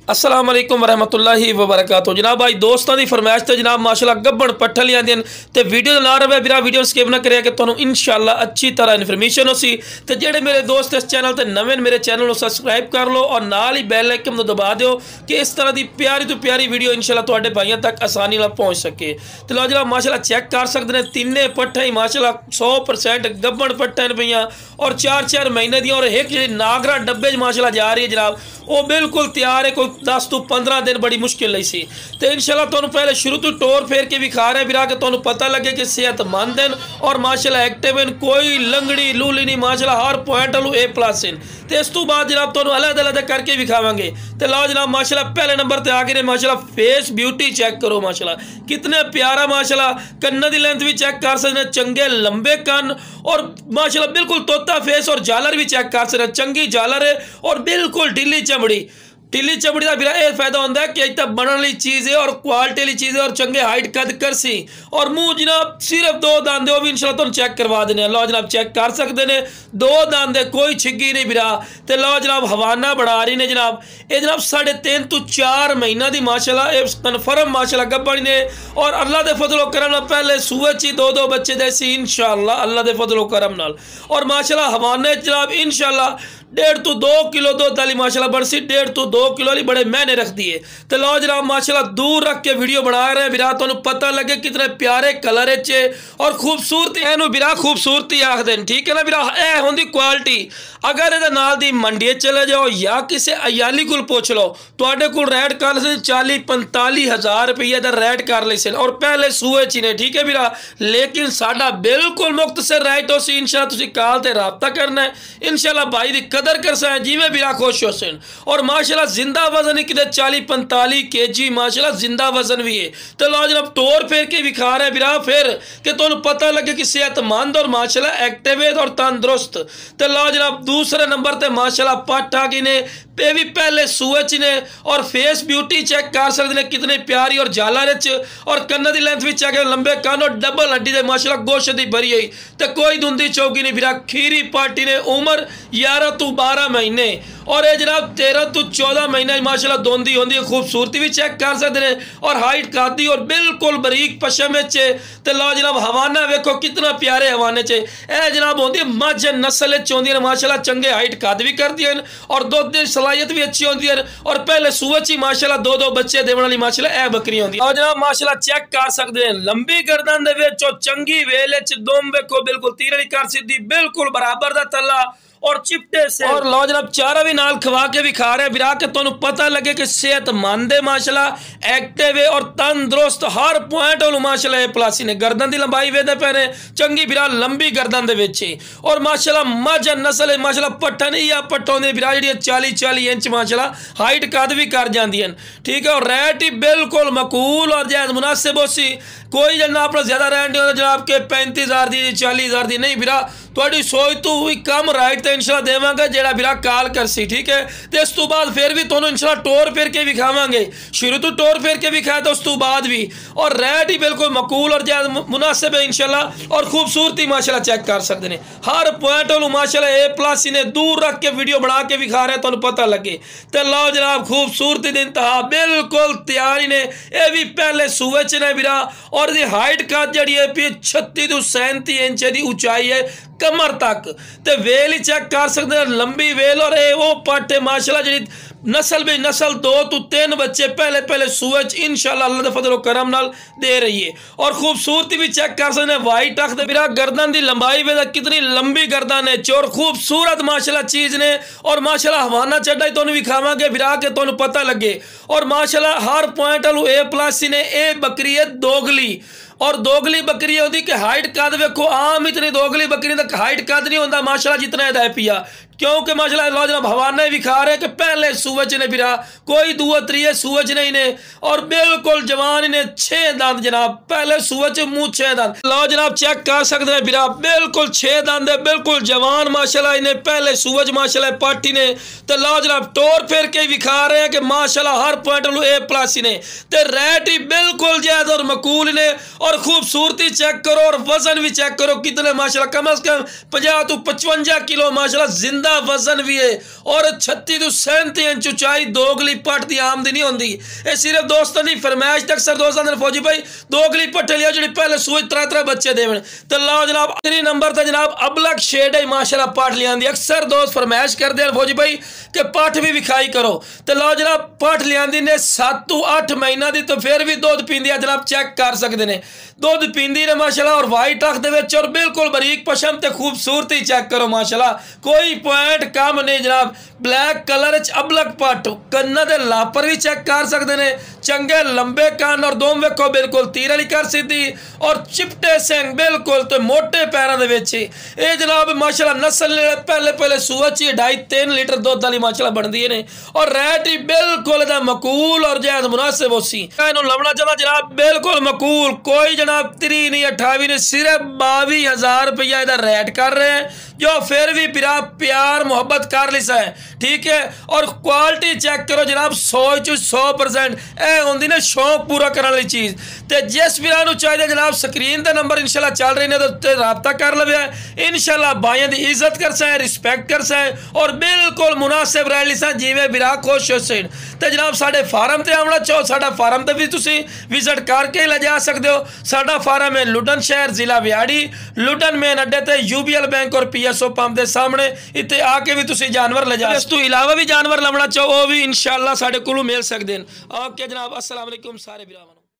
अस्सलाम वालेकुम वरहमतुल्लाहि वबरकातुहू। जनाब भाई दोस्तों की फरमाइश तो जनाब माशाल्लाह गब्बन पट्ठा लिया तो वीडियो ना रहे बिरा वीडियो स्किप ना करे कि तुहानू इंशाल्लाह अच्छी तरह इन्फॉर्मेशन हो सी। तो जेडे मेरे दोस्त इस चैनल ते नवे मेरे चैनल को सब्सक्राइब कर लो और नाल ही बैल आइकन को दबा दो कि इस तरह की प्यारी तो प्यारी वीडियो इंशाल्लाह तुहाडे भाइयों तक आसानी नाल पहुँच सके। तो लो जनाब माशाल्लाह चेक कर सकते हैं तिने पट्ठा ही माशाल्लाह 100% गब्बन पट्ठा पईयां और 4-4 महीने दी और एक जी नागरा डब्बे माशाल्लाह जा रही है जनाब वो बिल्कुल तैयार है। कोई 10 तो 15 दिन बड़ी मुश्किल नहीं सी। तो इंशाल्लाह तुहानू पहले शुरू तो टोर फेर के विखा रहे बिरा के तुहानू पता लगे कि सेहतमंद हैं और माशाल्लाह एक्टिव हैं, कोई लंगड़ी लूली नहीं, माशाल्लाह हर पॉइंट वालू A+ हैं। तो इस तो बाद जनाब तुहानू अलग अलग करके विखावांगे। तो लो जनाब माशाल्लाह पहले नंबर पर आ गए माशाल्लाह फेस ब्यूटी चेक करो माशाल्लाह कितने प्यारा, माशाल्लाह कन्ना की लेंथ भी चेक कर सकते हैं, चंगे लंबे कन और माशाल्लाह बिल्कुल तोता फेस और झालर भी चेक कर सकते हैं, चंगी झालर है और बिल्कुल ढीली चमड़ी का बिरा यह फायदा होता है कि एक तो बनने वाली चीज़ है और क्वालिटी वाली चीज़ है और चंगे हाइट कद कर सी और मुंह जनाब सिर्फ 2 दांदे वो भी इंशाल्लाह तुम चेक करवा देने। लो जनाब चेक कर सकते हैं 2 दांदे, कोई छिग्गी नहीं बिरा। तो लो जनाब हवाना बढ़ा रही ने जनाब ये जनाब 3.5 तो 4 महीना की माशाल्लाह कन्फर्म माशाल्लाह गब्बन ने और अल्लाह के फजलो करम पहले सूए च ही 2 बच्चे देसी इंशाल्लाह अल्लाह के फजलो करम नाल और माशाल्लाह हवाने जनाब इंशाल्लाह 1.5 तो 2 किलो दूध वाली माशाल्लाह बरसी 1.5 तो 2 किलो वाली बड़े मैंने रख दिए। तो लो जनाब माशाल्लाह दूर रख के वीडियो बना रहे हैं बिरा तुहानू पता लगे कितने प्यारे कलर चे और खूबसूरती एनू बिरा खूबसूरती आख देन, ठीक है ना बिरा। ए होंदी क्वालिटी अगर ये नाल दी मंडी चले जाओ या किसी अयाली को पूछ लो तुहाडे कोल रेट कर से 40-45 हज़ार रुपये का रेट कर ले से और पहले सूए च ने, ठीक है बिरा। लेकिन साडा बिल्कुल मुख्तसर रेट हो सी इंशाल्लाह तुसीं कॉल ते राब्ता करना है इंशाल्लाह भाई दी कदर कर सकें जिमें बिरा खुश हो सन और माशाल्लाह जिंदा वजन ही कितने 40-45 kg माशाल्लाह जिंदा वजन भी है। तो लो जनाब तोड़ फेर के विखा रहे बिरा फिर कि तुहानू पता लगे कि सेहतमंद और माशाल्लाह एक्टिव है और तंदुरुस्त। तो लो जनाब दूसरे नंबर पर माशाल्लाह पट्ठा की ने पे भी पहले सूच ने और फेस ब्यूटी चेक कर सकते हैं कितनी प्यारी और जाला और कन्ना की लेंथ भी चेक लंबे कान और डबल हड्डी दे माशाल्लाह गोश्त की भरी हुई। तो कोई धुंधी चौकी नहीं फिरा खीरी पार्टी ने उम्र 11 तो 12 महीने और ये जनाब 13 तो 14 महीने माशाल्लाह दोंदी होंदी है। खूबसूरती भी चेक कर सकते हैं और हाइट कादी और बिल्कुल बरीक पशम चे। तो लो जनाब हवाना वेखो कितना प्यारे हवाने चे ए जनाब होंगी मझ नस्ल होंगी माशाल्लाह चंगे हाइट कद भी करती हैं और दुध की सलाहियत भी अच्छी होती है और पहले सूच ही माशाल्लाह 2 बच्चे देने वाली माशाल्लाह ए बकरी होंगी। और जनाब माशाल्लाह चेक कर सकते हैं लंबी गर्दन दे चंगी वेल दुम वेखो बिल्कुल तीर कर सीधी बिल्कुल बराबर का तला और चिपटे से और लो जनाब चारा भी नाल खवा के भी खा रहे बिरा के तुहानू पता लगे कि सेहतमंद है माशाल्लाह एक्टिव है और तंदुरुस्त हर पॉइंट वालू माशाल्लाह A+ ने। गर्दन की लंबाई वेदे पैने चंगी बिरा लंबी गर्दन दे विच और माशाल्लाह मझ नस्ल माशाल्लाह पट्ठा नहीं या पट्ठों ने बिरा जी 40-40 इंच माशाल्लाह हाइट कद भी कर जाती हैं, ठीक है। और रेट ही बिल्कुल मकूल और जायज़ मुनासिब हो सी कोई जना अपना ज्यादा रेट नहीं होता जनाब के 35,000 दी 40,000 दी नहीं बिरा थोड़ी सोच तो हुई कम राइट तो इंशाल्लाह देवांगे जेड़ा बिरा कॉल कर सी, ठीक है। तो इस तो बाद फिर भी तुहानू इंशाल्लाह टोर फेर के विखावांगे शुरू तो टोर फेर के विखाया तो उस तो बाद भी और रेट ही बिल्कुल मकूल और जायज़ मुनासिब है इंशाल्लाह और खूबसूरती माशाल्लाह चेक कर सकते हैं हर पॉइंट वालू माशाल्लाह A+ इन्हें दूर रख के वीडियो बना के विखा रहे तुहानू पता लगे। तो लो जनाब खूबसूरती दी इंतहा बिल्कुल तैयारी ने यह भी पहले सूए च ने बिरा और दी हाइट का जी है 36 तो 37 इंच की ऊंचाई है कमर तक। तो वेल ही चेक कर सकते हैं लंबी वेल और वो पट्टे माशाल्लाह जी नस्ल भी नस्ल 2 तो 3 बच्चे पहले सूरज इंशाल्लाह अल्लाह के फजल करम नाल दे रही है और खूबसूरती भी चेक कर सकते हैं वाइट अख बिरा गर्दन की लंबाई वे कितनी लंबी गर्दन है और खूबसूरत माशाल्लाह चीज़ ने और माशाल्लाह हवाना चड्डा ही तुहानू विखावांगे बिरा के तुहानू पता लगे और माशाल्लाह हर पॉइंट वालू A+ ने ए बकरी है दोगली और दोगली बकरी होती कि हाइट कद वेखो आम इतनी दोगली बकरी तक हाइट कद नहीं होता माशाल्लाह जितना है पिया क्योंकि माशाल्लाह लो जनाब हवाना भी खा रहे कि पहले सूच ने बिरा कोई 2-3 सूच नहीं ने और बिल्कुल जवान ने 6 दांत जनाब पहले सूच मुँह 6 दांत। लो जनाब चेक कर सकते हैं बिरा बिल्कुल 6 दांत बिल्कुल जवान माशाल्लाह इन्हें पहले सूच माशाल्लाह पार्टी ने। तो लो जनाब टोर फेर के भी खा रहे हैं कि माशाल्लाह हर पॉइंट A+ ने। तो रेट ही बिल्कुल जायज़ और मकूल ने और खूबसूरती चेक करो और वजन भी चेक करो कितने माशाल्लाह कम अज कम 50 तो 55 किलो माशाल्लाह जिंदा दा वजन भी है और 36 तो 37 इंच उचाई। दोगली पट की आमदी नहीं होंगी। ये सिर्फ दोस्तों की फरमाइश तक अक्सर दोस्तों ने फौजी भाई दोगली पट्टे लिया जी पहले सूए 3 बच्चे देवन। तो लो जनाब 3 नंबर पर जनाब अबलग शेड है माशाल्लाह पट लिया। अक्सर दोस्त फरमाइश करते हैं फौजी भाई कि पट भी विखाई करो। तो लो जनाब पट लिया ने 7 तो 8 महीना की, तो फिर भी दुध पींदी है जनाब, चेक कर सकते हैं दुध पींदी ने माशाल्लाह। और वाइट अख दे विच और बिल्कुल बरीक पशम ते खूबसूरती चेक करो माशाल्लाह, कोई पॉइंट कम नहीं जनाब। ब्लैक कलर अबलग पट, कन्ना दे लापर भी चेक कर सकते हैं, चंगे लंबे कान और दोम वेखो बिल्कुल तीर वाली कर सीधी और चिपटे सिंह बिल्कुल तो मोटे पैरों के ये जनाब माशाल्लाह नस्ल पहले सूआ च 2.5-3 लीटर दुध वाली माशाल्लाह बनती है और रेट ही बिल्कुल मकूल और जायज मुनासिब होसी। लवना चाहता जनाब बिल्कुल मकूल, कोई जनाब 30 नहीं 28 नहीं, सिर्फ 22,000 रुपया इधर रेट कर रहे हैं, जो फिर भी प्यार मोहब्बत कर लिसा है, ठीक है। और क्वालिटी चेक करो जनाब 100% ए होंगी ना शौक पूरा करने वाली चीज़। तो जिस भी चाहिए जनाब स्क्रीन का नंबर इंशाल्लाह चल रही ने तो रब्ता कर लवे, इंशाल्लाह भाइयों की इज्जत कर सकें, रिस्पैक्ट कर सकें और बिल्कुल मुनासिब रह लिसा जिमें बिरा खुश हो सकें। तो जनाब साढ़े फार्म से आना चाहो साढ़ा फार्म से भी तुसी विजिट करके ले जा सकते हो। साढ़ा फार्म है लुडन शहर जिला विहाड़ी, लुडन मेन अड्डे ते यूबीएल बैंक और PSO पंप के सामने। इतने आके भी तुसी जानवर ले जा, इस तो इलावा भी जानवर लवना चाहो वो भी इंशाल्लाह साढ़े कोलों मिल सकते हैं। ओके जनाब, अस्सलाम वालेकुम सारे बिरावां।